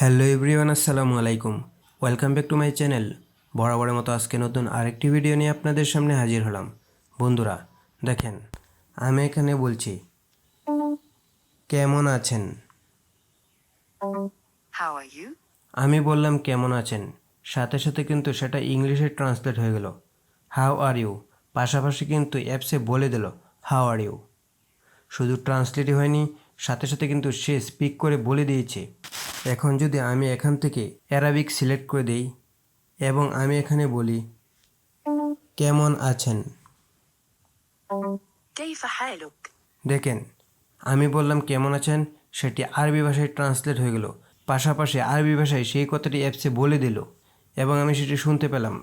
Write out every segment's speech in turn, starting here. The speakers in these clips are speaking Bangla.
হ্যালো এভরিওয়ান, আসসালামু আলাইকুম। Welcome back to my channel. বরাবরের মতো আজকে নতুন আরেকটি ভিডিও নিয়ে আপনাদের সামনে হাজির হলাম। বন্ধুরা দেখেন, আমি এখানে বলছি কেমন আছেন। How are you? আমি বললাম কেমন আছেন, সাথে সাথে কিন্তু সেটা ইংলিশে ট্রান্সলেট হয়ে গেল হাউ আর ইউ। পাশাপাশি কিন্তু অ্যাপসে বলে দিল হাউ আর ইউ। শুধু ট্রান্সলেটই হয়নি, সাথে সাথে কিন্তু সে স্পিক করে বলে দিয়েছে। এখন যদি আমি এখান থেকে অ্যারাবিক সিলেক্ট করে দেই এবং আমি এখানে বলি কেমন আছেন, كيف حالك؟ দেখেন আমি বললাম কেমন আছেন, সেটি আরবি ভাষায় ট্রান্সলেট হয়ে গেল। পাশাপাশি আরবি ভাষায় সেই কথাটি অ্যাপসে বলে দিল এবং আমি সেটি শুনতে পেলাম।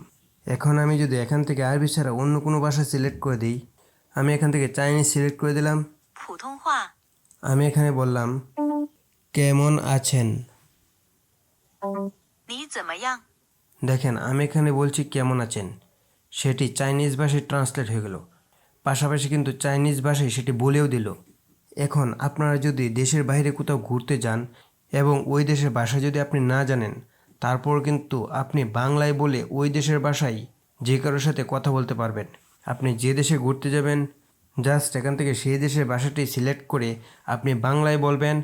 এখন আমি যদি এখান থেকে আরবি ছাড়া অন্য কোনো ভাষা সিলেক্ট করে দিই, আমি এখান থেকে চাইনিজ সিলেক্ট করে দিলাম। 普通话。 আমি এখানে বললাম কেমন আছেন, 你怎么样？ দেখেন আমি এখানে বলছি কেমন আছেন, সেটি চাইনিজ ভাষায় ট্রান্সলেট হয়ে গেল। পাশাপাশি কিন্তু চাইনিজ ভাষায় সেটি বলেও দিল। এখন আপনারা যদি দেশের বাইরে কোথাও ঘুরতে যান এবং ওই দেশের ভাষা যদি আপনি না জানেন, তারপর কিন্তু আপনি বাংলায় বলে ওই দেশের ভাষায় যে কারোর সাথে কথা বলতে পারবেন। আপনি যে দেশে ঘুরতে যাবেন, জাস্ট এখান থেকে সেই দেশের ভাষাটি সিলেক্ট করে আপনি বাংলায় বলবেন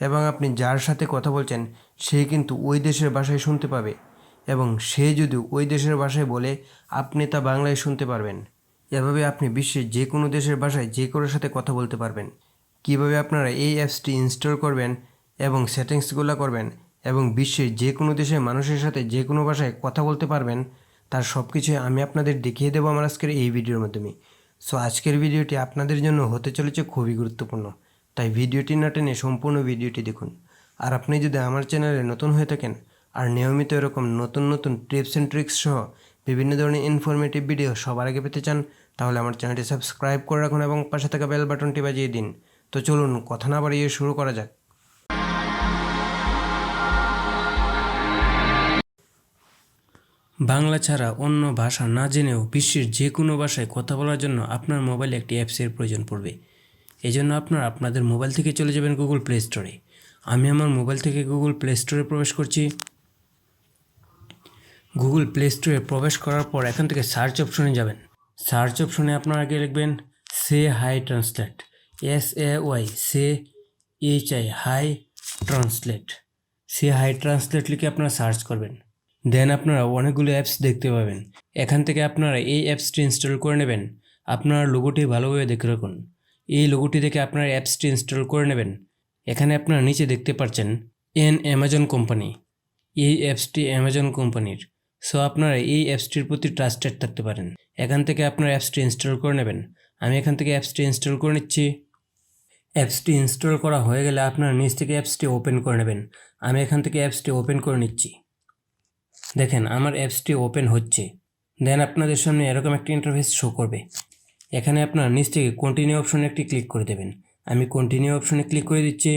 এবং আপনি যার সাথে কথা বলছেন সে কিন্তু ওই দেশের ভাষায় শুনতে পাবে এবং সে যদি ওই দেশের ভাষায় বলে আপনি তা বাংলায় শুনতে পারবেন। এভাবে আপনি বিশ্বের যে কোনো দেশের ভাষায় যে কারোর সাথে কথা বলতে পারবেন। কীভাবে আপনারা এই অ্যাপসটি ইনস্টল করবেন এবং সেটিংসগুলো করবেন এবং বিশ্বের যে কোনো দেশের মানুষের সাথে যে কোনো ভাষায় কথা বলতে পারবেন, তার সব কিছুই আমি আপনাদের দেখিয়ে দেবো আমার আজকের এই ভিডিওর মাধ্যমে। সো আজকের ভিডিওটি আপনাদের জন্য হতে চলেছে খুবই গুরুত্বপূর্ণ, তাই ভিডিওটি না টেনে সম্পূর্ণ ভিডিওটি দেখুন। আর আপনি যদি আমার চ্যানেলে নতুন হয়ে থাকেন আর নিয়মিত এরকম নতুন নতুন টিপস অ্যান্ড ট্রিক্স সহ বিভিন্ন ধরনের ইনফরমেটিভ ভিডিও সবার আগে পেতে চান, তাহলে আমার চ্যানেলটি সাবস্ক্রাইব করে রাখুন এবং পাশে থাকা বেল বাটনটি বাজিয়ে দিন। তো চলুন কথা না বাড়িয়ে শুরু করা যাক। বাংলা ছাড়া অন্য ভাষা না জেনেও বিশ্বের যে কোনো ভাষায় কথা বলার জন্য আপনার মোবাইলে একটি অ্যাপসের প্রয়োজন পড়বে। এই জন্য আপনারা আপনাদের মোবাইল থেকে চলে যাবেন গুগল প্লে স্টোরে। আমি আমার মোবাইল থেকে গুগল প্লে স্টোরে প্রবেশ করছি। গুগল প্লে স্টোরে প্রবেশ করার পর এখান থেকে সার্চ অপশনে যাবেন। সার্চ অপশনে আপনারা আগে লিখবেন সে হাই ট্রান্সলেট, SAY সে HI হাই ট্রান্সলেট। সে হাই ট্রান্সলেট লিখে আপনারা সার্চ করবেন। দেন আপনারা অনেকগুলো অ্যাপস দেখতে পাবেন। এখান থেকে আপনারা এই অ্যাপসটি ইনস্টল করে নেবেন। আপনারা লোগোটি ভালোভাবে দেখে রাখুন। এই লোগোটি দেখে আপনারা অ্যাপসটি ইনস্টল করে নেবেন। এখানে আপনারা নিচে দেখতে পাচ্ছেন অ্যামাজন কোম্পানি। এই অ্যাপসটি অ্যামাজন কোম্পানির। সো আপনারা এই অ্যাপসটির প্রতি ট্রাস্টেড থাকতে পারেন। এখান থেকে আপনারা অ্যাপসটি ইনস্টল করে নেবেন। আমি এখান থেকে অ্যাপসটি ইনস্টল করে নিচ্ছি। অ্যাপসটি ইনস্টল করা হয়ে গেলে আপনারা নিচ থেকে অ্যাপসটি ওপেন করে নেবেন। আমি এখান থেকে অ্যাপসটি ওপেন করে নিচ্ছি। দেখেন আমার অ্যাপসটি ওপেন হচ্ছে। দেন আপনাদের সামনে এরকম একটা ইন্টারফেস শো করবে। এখানে আপনারা নিচ থেকে কন্টিনিউ অপশনে একটি ক্লিক করে দেবেন। আমি কন্টিনিউ অপশনে ক্লিক করে দিচ্ছি।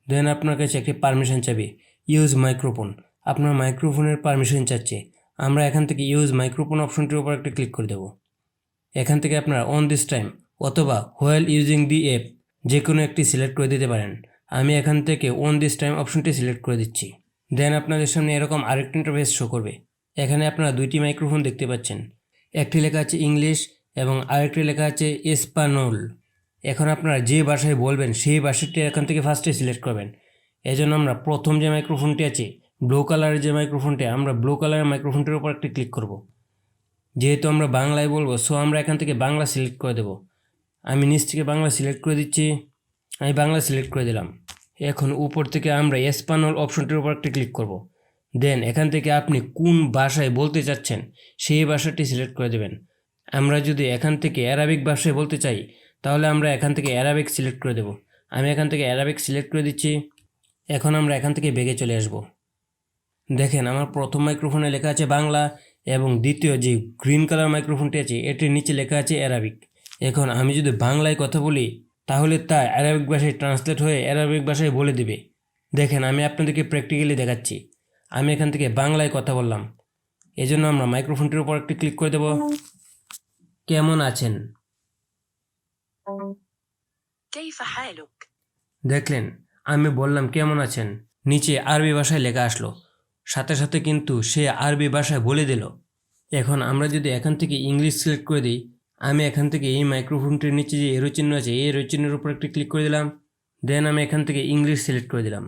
দেন আপনার কাছে একটি পারমিশন চাবে, ইউজ মাইক্রোফোন। আপনার মাইক্রোফোনের পারমিশন চাচ্ছে। আমরা এখান থেকে ইউজ মাইক্রোফোন অপশনটির উপর একটা ক্লিক করে দেব। এখান থেকে আপনারা অন দিস টাইম অথবা হোয়াইল ইউজিং দি অ্যাপ যে কোনো একটি সিলেক্ট করে দিতে পারেন। আমি এখান থেকে অন দিস টাইম অপশনটি সিলেক্ট করে দিচ্ছি। দেন আপনাদের সামনে এরকম আরেকটি ইন্টারফেস শো করবে। এখানে আপনারা দুইটি মাইক্রোফোন দেখতে পাচ্ছেন। একটি লেখা আছে ইংলিশ এবং আরেকটি লেখা আছে এসপানোল। এখন আপনারা যে ভাষায় বলবেন সেই ভাষাটি এখান থেকে ফার্স্টে সিলেক্ট করবেন। এই জন্য আমরা প্রথম যে মাইক্রোফোনটি আছে ব্লু কালারের যে মাইক্রোফোনটি, আমরা ব্লু কালারের মাইক্রোফোনটির উপর একটি ক্লিক করব। যেহেতু আমরা বাংলায় বলবো, সো আমরা এখান থেকে বাংলা সিলেক্ট করে দেব। আমি নিচ থেকে বাংলা সিলেক্ট করে দিচ্ছি। আমি বাংলা সিলেক্ট করে দিলাম। এখন উপর থেকে আমরা এসপানোল অপশনটির উপর একটি ক্লিক করব। দেন এখান থেকে আপনি কোন ভাষায় বলতে চাচ্ছেন সেই ভাষাটি সিলেক্ট করে দেবেন। আমরা যদি এখান থেকে অ্যারাবিক ভাষায় বলতে চাই, তাহলে আমরা এখান থেকে অ্যারাবিক সিলেক্ট করে দেব। আমি এখান থেকে অ্যারাবিক সিলেক্ট করে দিচ্ছি। এখন আমরা এখান থেকে বেগে চলে আসব। দেখেন আমার প্রথম মাইক্রোফোনে লেখা আছে বাংলা এবং দ্বিতীয় যে গ্রিন কালার মাইক্রোফোনটি আছে এটির নিচে লেখা আছে অ্যারাবিক। এখন আমি যদি বাংলায় কথা বলি তাহলে তা অ্যারাবিক ভাষায় ট্রান্সলেট হয়ে অ্যারাবিক ভাষায় বলে দেবে। দেখেন আমি আপনাদেরকে প্র্যাকটিক্যালি দেখাচ্ছি। আমি এখান থেকে বাংলায় কথা বললাম। এজন্য আমরা মাইক্রোফোনটির উপর একটি ক্লিক করে দেব। কেমন আছেন, كيف حالك؟ দেখলেন আমি বললাম কেমন আছেন। নিচে আরবি ভাষায় লেখা আসলো, সাথে সাথে কিন্তু সে আরবি ভাষায় বলে দিল। এখন আমরা যদি এখান থেকে ইংলিশ সিলেক্ট করে দিই, আমি এখান থেকে এই মাইক্রোফোনটির নিচে যে এরো চিহ্ন আছে এই এরো চিহ্নের উপর একটি ক্লিক করে দিলাম, দেন আমি এখান থেকে ইংলিশ সিলেক্ট করে দিলাম।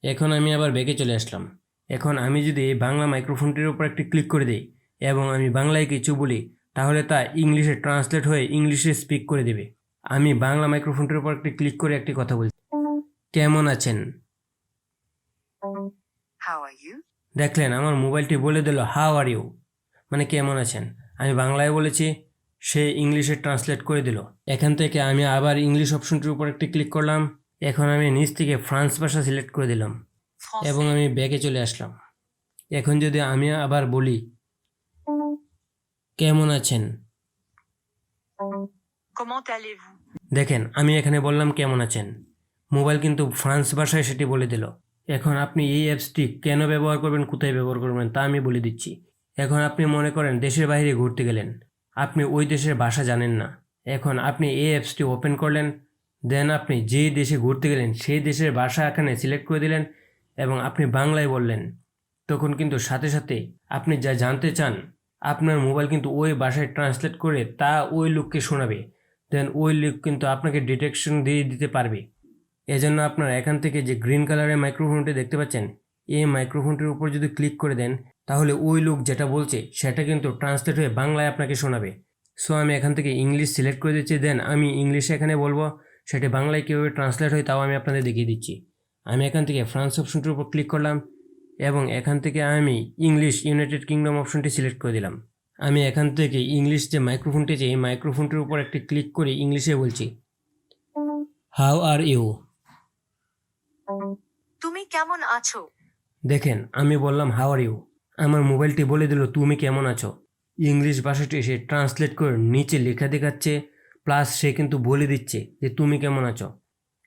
এখন আমি আবার ব্যাকে চলে আসলাম। এখন আমি যদি এই বাংলা মাইক্রোফোনটির উপর একটি ক্লিক করে দিই এবং আমি বাংলায় কিছু বলি, তাহলে তা ইংলিশে ট্রান্সলেট হয়ে ইংলিশে স্পিক করে দেবে। আমি বাংলা মাইক্রোফোনটির উপর একটি ক্লিক করে একটি কথা বলছি, কেমন আছেন? How are you? দেখলেন আমার মোবাইলটি বলে দিল হাউ আর ইউ, মানে কেমন আছেন। আমি বাংলায় বলেছি, সে ইংলিশে ট্রান্সলেট করে দিল। এখান থেকে আমি আবার ইংলিশ অপশনটির উপর একটি ক্লিক করলাম। এখন আমি নিচ থেকে ফ্রান্স ভাষা সিলেক্ট করে দিলাম এবং Français. আমি ব্যাকে চলে আসলাম। এখন যদি আমি আবার বলি কেমন আছেন, Comment allez-vous? দেখেন আমি এখানে বললাম কেমন আছেন, মোবাইল কিন্তু ফ্রান্স ভাষায় সেটি বলে দিল। এখন আপনি এই অ্যাপসটি কেন ব্যবহার করবেন, কোথায় ব্যবহার করবেন তা আমি বলে দিচ্ছি। এখন আপনি মনে করেন দেশের বাইরে ঘুরতে গেলেন, আপনি ওই দেশের ভাষা জানেন না। এখন আপনি এই অ্যাপসটি ওপেন করলেন, দেন আপনি যেই দেশে ঘুরতে গেলেন সেই দেশের ভাষা এখানে সিলেক্ট করে দিলেন এবং আপনি বাংলায় বললেন, তখন কিন্তু সাথে সাথে আপনি যা জানতে চান আপনার মোবাইল কিন্তু ওই ভাষায় ট্রান্সলেট করে তা ওই লোককে শোনাবে। দেন ওই লোক কিন্তু আপনাকে ডিটেকশন দিয়ে দিতে পারবে। এজন্য আপনার এখান থেকে যে গ্রিন কালারের মাইক্রোফোনটি দেখতে পাচ্ছেন, এই মাইক্রোফোনটির উপর যদি ক্লিক করে দেন তাহলে ওই লোক যেটা বলছে সেটা কিন্তু ট্রান্সলেট হয়ে বাংলায় আপনাকে শোনাবে। সো আমি এখান থেকে ইংলিশ সিলেক্ট করে দিচ্ছি, দেন আমি ইংলিশে এখানে বলবো, সেটি বাংলায় কীভাবে ট্রান্সলেট হয় তাও আমি আপনাদের দেখিয়ে দিচ্ছি। আমি এখান থেকে ফ্রান্স অপশনটির উপর ক্লিক করলাম এবং এখান থেকে আমি ইংলিশ ইউনাইটেড কিংডম অপশনটি সিলেক্ট করে দিলাম। আমি এখান থেকে ইংলিশ যে মাইক্রোফোনটি আছে এই মাইক্রোফোনটির উপর একটি ক্লিক করে ইংলিশে বলছি, হাউ আর ইউ। তুমি কেমন আছো? দেখেন আমি বললাম হাউ আর ইউ, আমার মোবাইলটি বলে দিল তুমি কেমন আছো। ইংলিশ ভাষাটি সে ট্রান্সলেট করে নিচে লেখা দেখাচ্ছে, প্লাস সে কিন্তু বলে দিচ্ছে যে তুমি কেমন আছো।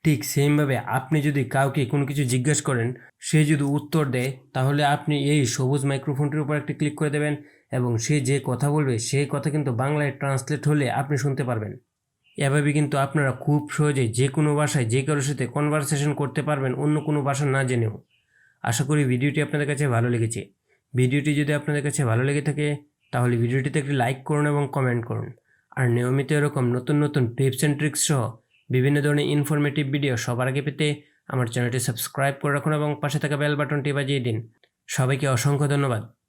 ঠিক সেমভাবে আপনি যদি কাউকে কোনো কিছু জিজ্ঞেস করেন, সে যদি উত্তর দেয় তাহলে আপনি এই সবুজ মাইক্রোফোনটির উপর একটি ক্লিক করে দেবেন এবং সে যে কথা বলবে সেই কথা কিন্তু বাংলায় ট্রান্সলেট হলে আপনি শুনতে পারবেন। এভাবে কিন্তু আপনারা খুব সহজে যে কোনো ভাষায় যে কারোর সাথে কনভারসেশন করতে পারবেন অন্য কোনো ভাষা না জেনেও। আশা করি ভিডিওটি আপনাদের কাছে ভালো লেগেছে। ভিডিওটি যদি আপনাদের কাছে ভালো লেগে থাকে তাহলে ভিডিওটিতে একটি লাইক করুন এবং কমেন্ট করুন। আর নিয়মিত এরকম নতুন নতুন টিপস অ্যান্ড ট্রিক্স সহ বিভিন্ন ধরনের ইনফরমেটিভ ভিডিও সবার আগে পেতে আমার চ্যানেলটি সাবস্ক্রাইব করে রাখুন এবং পাশে থাকা বেল বাটনটি বাজিয়ে দিন। সবাইকে অসংখ্য ধন্যবাদ।